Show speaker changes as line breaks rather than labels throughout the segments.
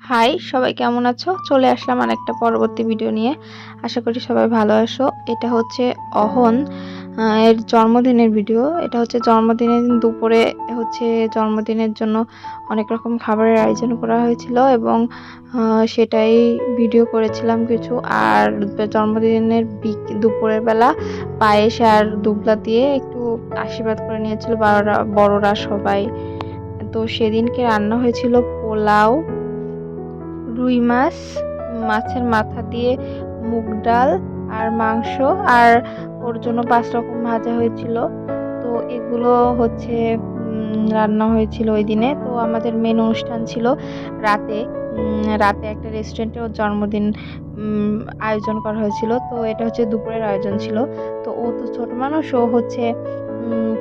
High, সবাই কেমন আছো? চলে আসলাম আরেকটা পরবর্তী ভিডিও নিয়ে। আশা করি সবাই ভালো আছো। এটা হচ্ছে অহন এর জন্মদিনের ভিডিও। এটা হচ্ছে জন্মদিনের দিন দুপুরে হচ্ছে জন্মদিনের জন্য অনেক রকম খাবারের আয়োজন করা হয়েছিল এবং সেটাই ভিডিও করেছিলাম কিছু। আর জন্মদিনের দুপুরের বেলা পায়েস আর দুবলা দিয়ে একটু আশীর্বাদ করে নিয়েছিল বড়রা সবাই। তো সেদিনকে রান্না হয়েছিল পোলাও, রুই মাছ, মাছের মাথা দিয়ে মুগ ডাল আর মাংস, আর ওর জন্য ৫ রকম ভাজা হয়েছিল। তো এগুলো হচ্ছে রান্না হয়েছিল ওই দিনে। তো আমাদের মেন অনুষ্ঠান ছিল রাতে। রাতে একটা রেস্টুরেন্টে ওর জন্মদিন উম আয়োজন করা হয়েছিল। তো এটা হচ্ছে দুপুরের আয়োজন ছিল। তো ও তো ছোট মানুষ, ও হচ্ছে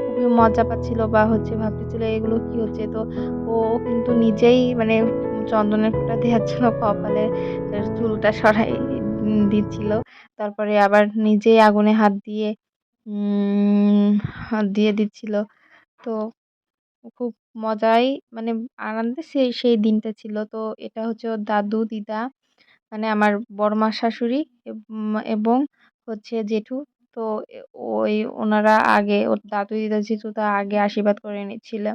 খুবই মজা পাচ্ছিল বা হচ্ছে ভাবতেছিল এগুলো কি হচ্ছে। তো ও কিন্তু নিজেই মানে চন্দনের ফোঁটা দেওয়ার জন্য কপালে চুলটা সরাই দিচ্ছিল। তারপরে আবার নিজেই আগুনে হাত দিয়ে হাত দিয়ে দিচ্ছিল। তো খুব মজাই মানে আনন্দে সেই দিনটা ছিল। তো এটা হচ্ছে ওর দাদু দিদা, মানে আমার বড় মা শাশুড়ি এবং হচ্ছে জেঠু। তো ওই ওনারা আগে, ওর দাদু দিদা জেঠু তা আগে আশীর্বাদ করে নিচ্ছিল।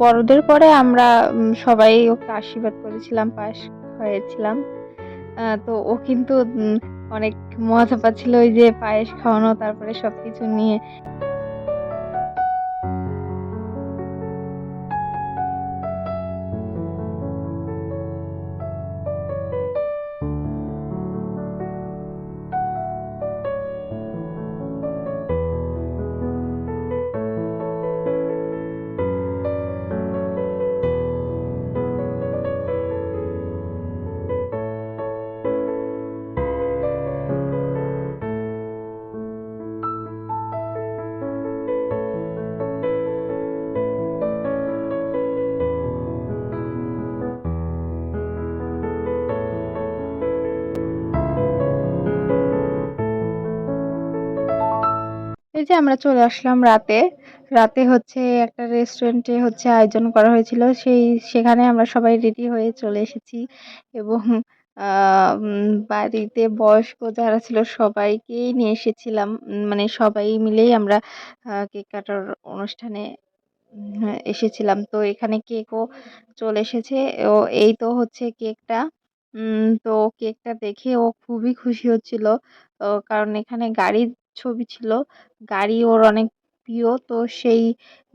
বড়দের পরে আমরা সবাই ওকে আশীর্বাদ করেছিলাম, পায়েস খাইয়েছিলাম। তো ও কিন্তু অনেক মজা পাচ্ছিল ওই যে পায়েস খাওয়ানো, তারপরে সবকিছু নিয়ে। এই যে আমরা চলে আসলাম রাতে। রাতে হচ্ছে একটা রেস্টুরেন্টে হচ্ছে আয়োজন করা হয়েছিল, সেখানে আমরা সবাই রেডি হয়ে চলে এসেছি। এবং বাড়িতে বয়স্ক যারা ছিল সবাইকেই নিয়ে এসেছিলাম। মানে সবাই মিলেই আমরা কেক কাটার অনুষ্ঠানে এসেছিলাম। তো এখানে কেকও চলে এসেছে। ও এই তো হচ্ছে কেকটা। তো কেকটা দেখে ও খুবই খুশি হচ্ছিল। কারণ এখানে গাড়ির ছবি ছিল, গাড়ি ওর অনেক প্রিয়। তো সেই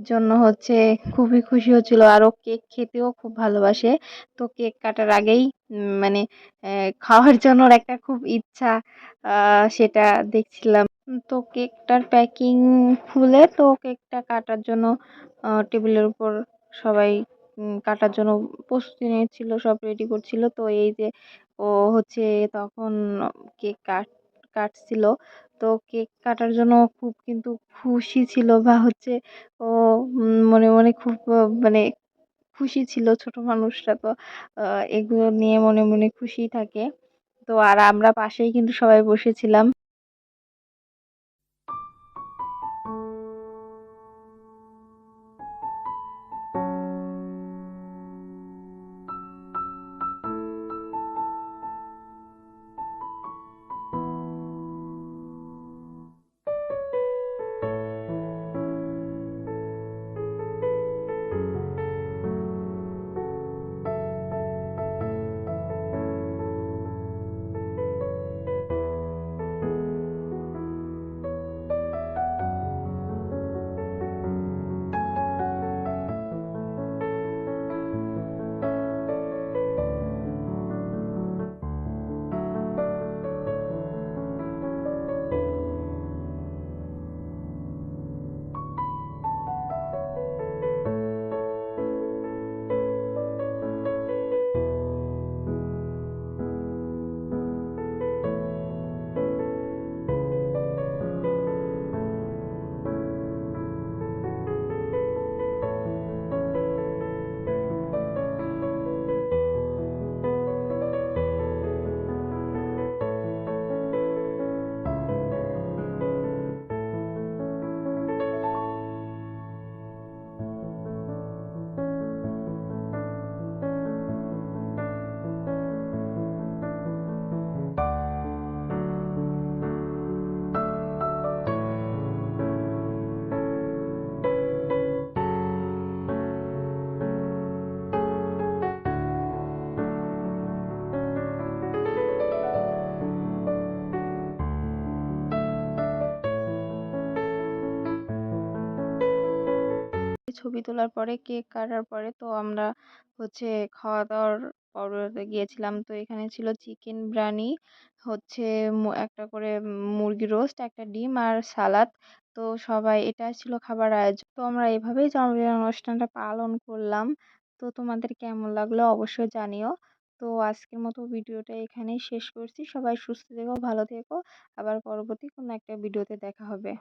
জন্য হচ্ছে খুবই খুশি হচ্ছিল। আর ও কেক খেতেও খুব ভালোবাসে। তো কেক কাটার আগেই মানে খাওয়ার জন্য ওর একটা খুব ইচ্ছা, সেটা দেখছিলাম। তো কেকটার প্যাকিং খুলে তো কেকটা কাটার জন্য টেবিলের উপর সবাই কাটার জন্য প্রস্তুতি নিচ্ছিল, সব রেডি করছিল। তো এই যে ও হচ্ছে তখন কেক কাটছিল। তো কেক কাটার জন্য ও খুব কিন্তু খুশি ছিল, বা হচ্ছে ও মনে মনে খুব মানে খুশি ছিল। ছোট মানুষরা তো এগুলো নিয়ে মনে মনে খুশি থাকে। তো আর আমরা পাশেই কিন্তু সবাই বসেছিলাম। ছবি তোলার পরে কেক কাটার পরে তো আমরা হচ্ছে খাওয়া-দাওয়ার পর্বে গিয়েছিলাম। তো এখানে ছিল চিকেন বিরিয়ানি, হচ্ছে একটা করে মুরগি রোস্ট, একটা ডিম আর সালাদ। তো সবাই এটা ছিল খাবার আয়োজন। তো আমরা এভাবেই জন্মদিনের অনুষ্ঠানটা পালন করলাম। তো তোমাদের কেমন লাগলো অবশ্যই জানিও। তো আজকের মতো ভিডিওটা এখানেই শেষ করছি। সবাই সুস্থ থেকো, ভালো থেকো। আবার পরবর্তী কোনো একটা ভিডিওতে দেখা হবে।